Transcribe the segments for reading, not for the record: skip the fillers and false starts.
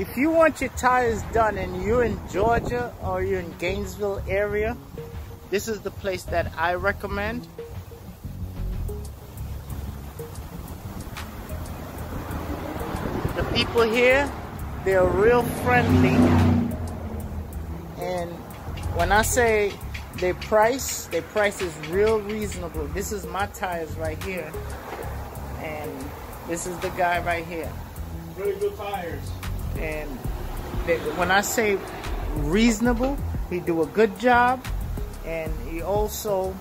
If you want your tires done and you're in Georgia or you're in Gainesville area, this is the place that I recommend. The people here, they're real friendly. And when I say their price is real reasonable. This is my tires right here. And this is the guy right here. Really good tires. And when I say reasonable, he do a good job, and he also,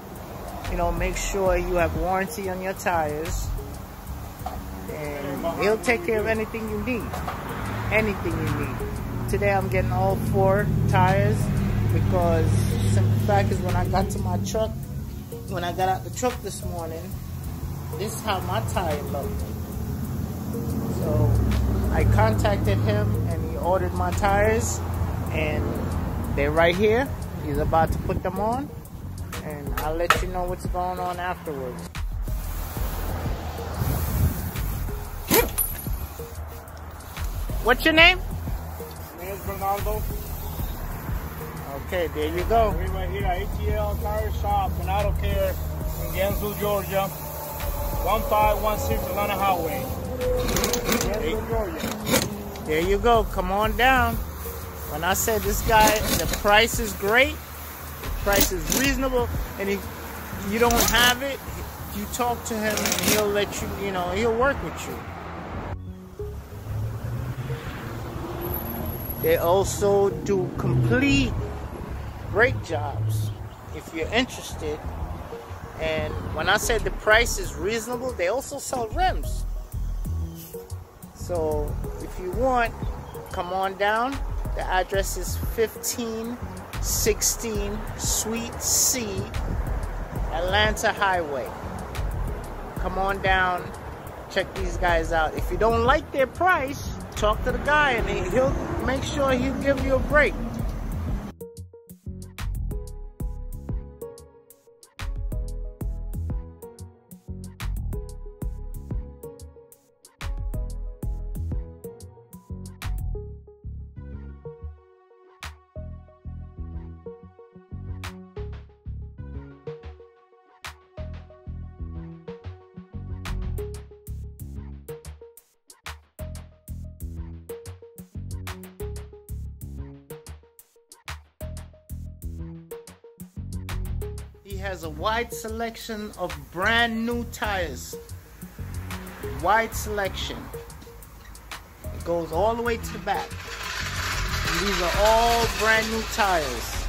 you know, make sure you have warranty on your tires, and he'll take care of anything you need. Anything you need. Today I'm getting all 4 tires because the simple fact is when I got to my truck, when I got out the truck this morning, this is how my tire looked. So I contacted him and he ordered my tires, and they're right here. He's about to put them on, and I'll let you know what's going on afterwards. What's your name? My name is Ronaldo. Okay, there you go. We're right here at ATL Tire Shop, Ronaldo Care in Gainesville, Georgia. 1516 Atlanta HWY. Gainesville, Georgia. There you go. Come on down. When I said this guy, the price is great, the price is reasonable, and if you don't have it, you talk to him and he'll let you, you know, he'll work with you. They also do complete brake jobs if you're interested. And when I said the price is reasonable, they also sell rims. So if you want, come on down. The address is 1516 Suite C, Atlanta HWY. Come on down, check these guys out. If you don't like their price, talk to the guy and he'll make sure he'll give you a break. He has a wide selection of brand new tires. Wide selection. It goes all the way to the back. And these are all brand new tires.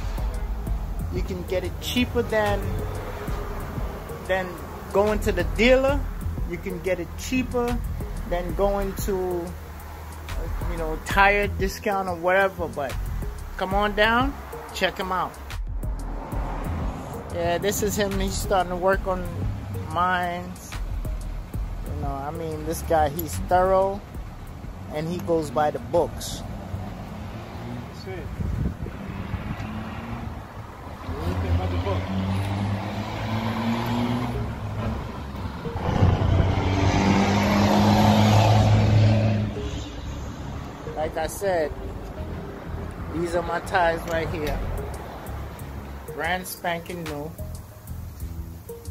You can get it cheaper than going to the dealer. You can get it cheaper than going to, you know, tire discount or whatever. But come on down, check him out. Yeah, this is him. He's starting to work on mines. You know, I mean, this guy, he's thorough and he goes by the books. That's it. Anything about the book? Like I said, these are my tires right here. Brand spanking new,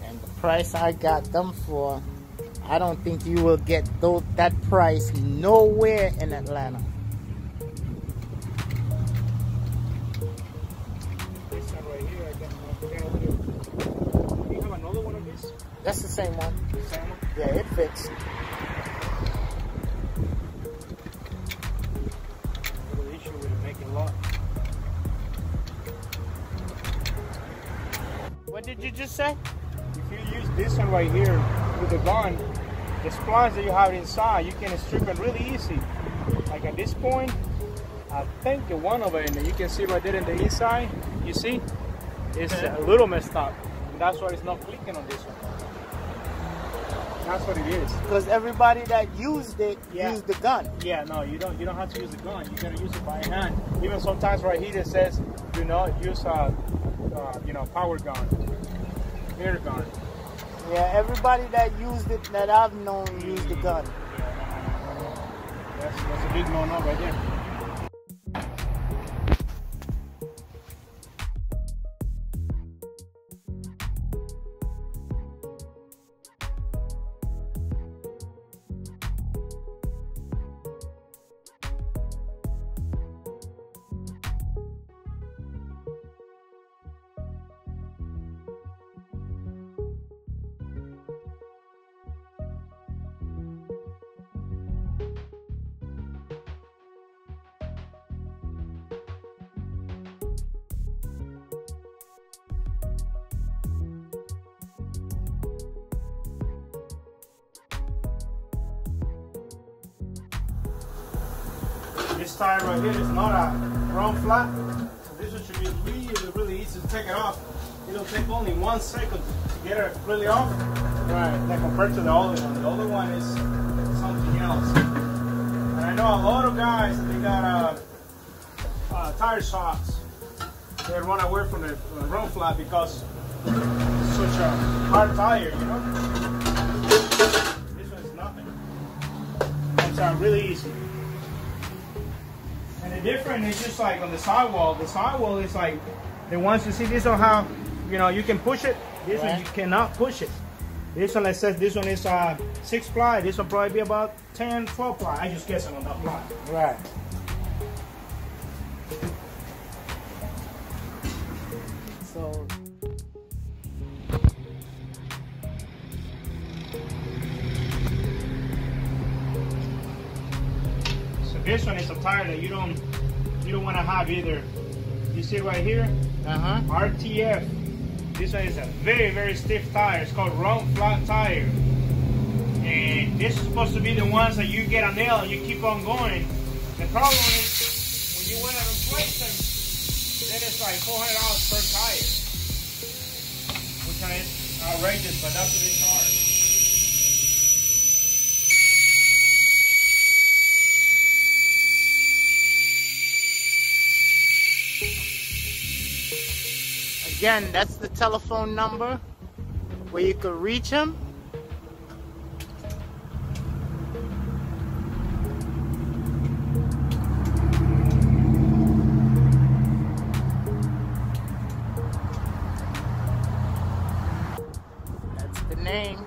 and the price I got them for, I don't think you will get that price nowhere in Atlanta. This one right here, I got one. Do you have another one of these? That's the same one. Same one? Yeah, it fits. The issue with it making a lot. What did you just say? If you use this one right here with the gun, the splines that you have inside, you can strip it really easy. Like at this point, I think the one over in there, you can see right there in the inside, you see, it's a little messed up. And that's why it's not clicking on this one. That's what it is. Because everybody that used it used the gun. Yeah, no, you don't have to use the gun. You gotta use it by hand. Even sometimes right here it says, do not use you know, power gun, air gun. Yeah, everybody that used it that I've known used the gun. That's a big no-no right there. This tire right here is not a round flat. So this one should be really easy to take it off. It'll take only 1 second to get it really off. Right. Like compared to the other one. The other one is something else. And I know a lot of guys, they got tire shops. They run away from the round flat because it's such a hard tire, you know? This one is nothing. Comes out really easy. And the difference is just like on the sidewall. The sidewall is like, the ones you see, this one how, you know, you can push it. This one you cannot push it. This one, it says this one is 6 ply. This one probably be about 10, 12 ply. I just guessing on that ply. Right. So this one is a tire that you don't want to have either. You see right here, RTF. This one is a very stiff tire. It's called round flat tire, and this is supposed to be the ones that you get a nail and you keep on going. The problem is when you want to replace them, then it's like $400 per tire, which is outrageous, but that's what they charge. again, that's the telephone number where you could reach him. That's the name.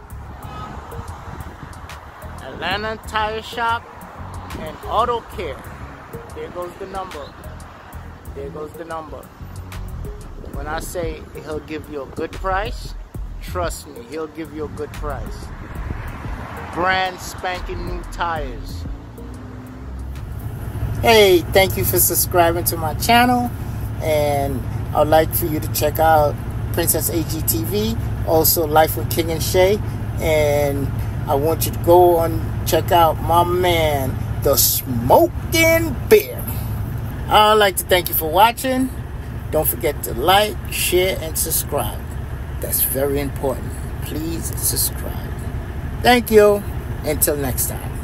Atlanta Tire Shop and Auto Care. There goes the number. There goes the number. When I say he'll give you a good price, trust me, he'll give you a good price. Brand spanking new tires. Hey, thank you for subscribing to my channel, and I'd like for you to check out PrincessAG Tv, also Life with King and Shay, and I want you to go and check out my man, the Smoken'Bear. I'd like to thank you for watching. Don't forget to like, share, and subscribe. That's very important. Please subscribe. Thank you. Until next time.